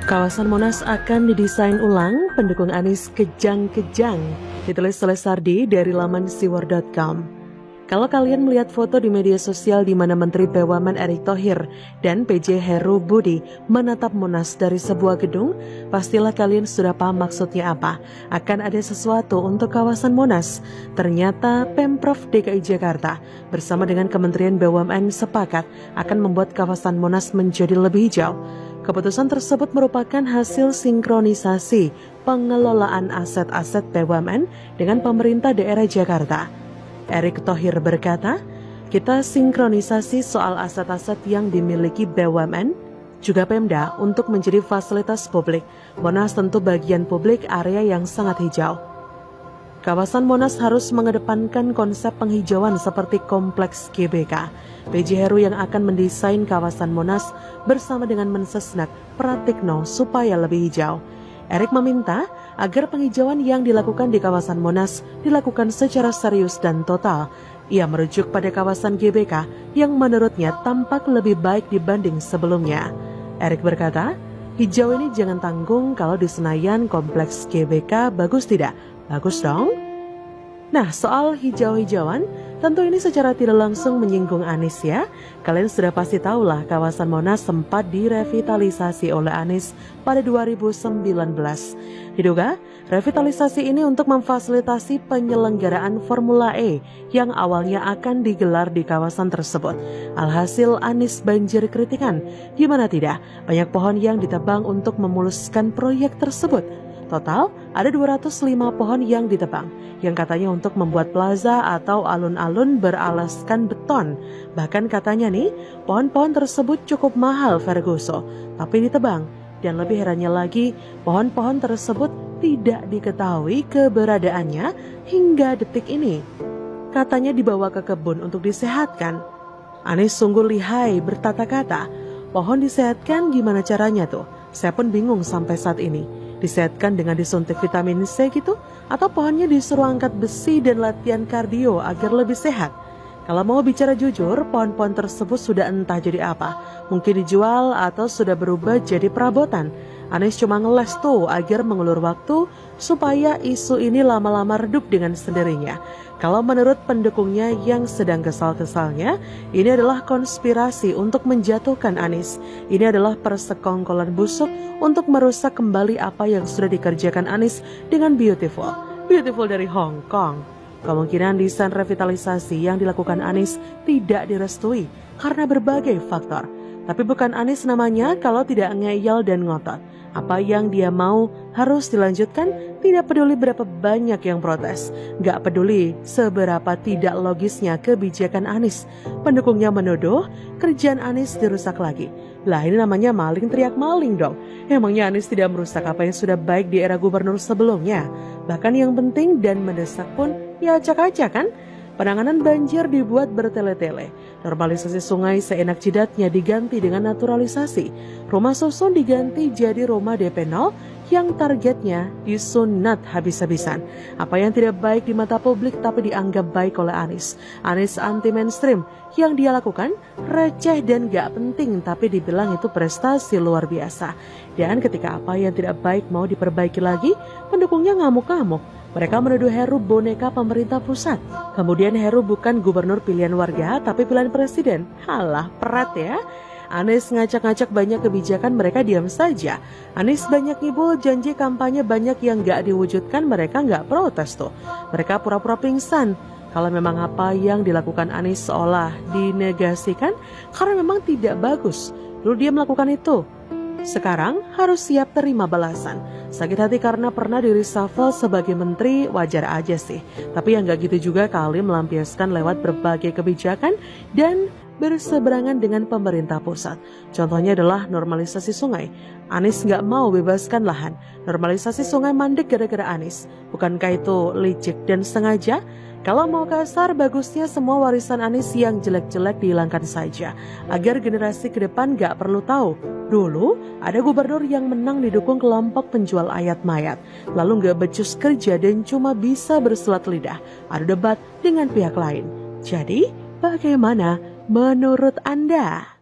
Kawasan Monas akan didesain ulang, pendukung Anies kejang-kejang, ditulis oleh Sardi dari laman siwar.com. Kalau kalian melihat foto di media sosial di mana Menteri BUMN Erick Thohir dan PJ Heru Budi menatap Monas dari sebuah gedung, pastilah kalian sudah paham maksudnya apa. Akan ada sesuatu untuk kawasan Monas. Ternyata Pemprov DKI Jakarta bersama dengan Kementerian BUMN sepakat akan membuat kawasan Monas menjadi lebih hijau. Keputusan tersebut merupakan hasil sinkronisasi pengelolaan aset-aset BUMN dengan pemerintah daerah Jakarta. Erick Thohir berkata, kita sinkronisasi soal aset-aset yang dimiliki BUMN, juga Pemda untuk menjadi fasilitas publik. Monas tentu bagian publik area yang sangat hijau. Kawasan Monas harus mengedepankan konsep penghijauan seperti kompleks GBK. PJ Heru yang akan mendesain kawasan Monas bersama dengan Mensesnek Pratikno supaya lebih hijau. Erick meminta agar penghijauan yang dilakukan di kawasan Monas dilakukan secara serius dan total. Ia merujuk pada kawasan GBK yang menurutnya tampak lebih baik dibanding sebelumnya. Erick berkata, hijau ini jangan tanggung kalau di Senayan kompleks GBK bagus tidak? Bagus dong. Nah, soal hijau-hijauan, tentu ini secara tidak langsung menyinggung Anies ya. Kalian sudah pasti tahulah kawasan Monas sempat direvitalisasi oleh Anies pada 2019. Diduga, revitalisasi ini untuk memfasilitasi penyelenggaraan Formula E yang awalnya akan digelar di kawasan tersebut. Alhasil Anies banjir kritikan. Gimana tidak, banyak pohon yang ditebang untuk memuluskan proyek tersebut. Total, ada 205 pohon yang ditebang, yang katanya untuk membuat plaza atau alun-alun beralaskan beton. Bahkan katanya nih, pohon-pohon tersebut cukup mahal Ferguso, tapi ditebang. Dan lebih herannya lagi, pohon-pohon tersebut tidak diketahui keberadaannya hingga detik ini. Katanya dibawa ke kebun untuk disehatkan. Anies sungguh lihai bertata kata, pohon disehatkan gimana caranya tuh? Saya pun bingung sampai saat ini. Disehatkan dengan disuntik vitamin C gitu? Atau pohonnya disuruh angkat besi dan latihan kardio agar lebih sehat? Kalau mau bicara jujur, pohon-pohon tersebut sudah entah jadi apa. Mungkin dijual atau sudah berubah jadi perabotan. Anies cuma ngeles tuh agar mengulur waktu supaya isu ini lama-lama redup dengan sendirinya. Kalau menurut pendukungnya yang sedang kesal-kesalnya, ini adalah konspirasi untuk menjatuhkan Anies. Ini adalah persekongkolan busuk untuk merusak kembali apa yang sudah dikerjakan Anies dengan Beautiful. Beautiful dari Hong Kong. Kemungkinan desain revitalisasi yang dilakukan Anies tidak direstui karena berbagai faktor. Tapi bukan Anies namanya kalau tidak ngeyel dan ngotot. Apa yang dia mau harus dilanjutkan, tidak peduli berapa banyak yang protes. Gak peduli seberapa tidak logisnya kebijakan Anies. Pendukungnya menuduh kerjaan Anies dirusak lagi. Lah ini namanya maling teriak maling dong. Emangnya Anies tidak merusak apa yang sudah baik di era gubernur sebelumnya? Bahkan yang penting dan mendesak pun ya acak-acak kan? Penanganan banjir dibuat bertele-tele. Normalisasi sungai seenak jidatnya diganti dengan naturalisasi. Rumah susun diganti jadi rumah DP 0 yang targetnya disunat habis-habisan. Apa yang tidak baik di mata publik tapi dianggap baik oleh Anies. Anies anti mainstream. Yang dia lakukan receh dan gak penting tapi dibilang itu prestasi luar biasa. Dan ketika apa yang tidak baik mau diperbaiki lagi, pendukungnya ngamuk-ngamuk. Mereka menuduh Heru boneka pemerintah pusat. Kemudian Heru bukan gubernur pilihan warga tapi pilihan presiden. Halah, perat ya. Anies ngacak-ngacak banyak kebijakan, mereka diam saja. Anies banyak ngibul janji kampanye banyak yang gak diwujudkan, mereka gak protes tuh. Mereka pura-pura pingsan. Kalau memang apa yang dilakukan Anies seolah dinegasikan karena memang tidak bagus. Dulu dia melakukan itu. Sekarang harus siap terima balasan. Sakit hati karena pernah di-reshuffle sebagai menteri, wajar aja sih. Tapi yang gak gitu juga kali melampiaskan lewat berbagai kebijakan dan berseberangan dengan pemerintah pusat. Contohnya adalah normalisasi sungai. Anies gak mau bebaskan lahan. Normalisasi sungai mandek gara-gara Anies. Bukankah itu licik dan sengaja? Kalau mau kasar, bagusnya semua warisan Anies yang jelek-jelek dihilangkan saja. Agar generasi ke depan gak perlu tahu. Dulu, ada gubernur yang menang didukung kelompok penjual ayat mayat. Lalu gak becus kerja dan cuma bisa berselat lidah. Ada debat dengan pihak lain. Jadi, bagaimana menurut Anda?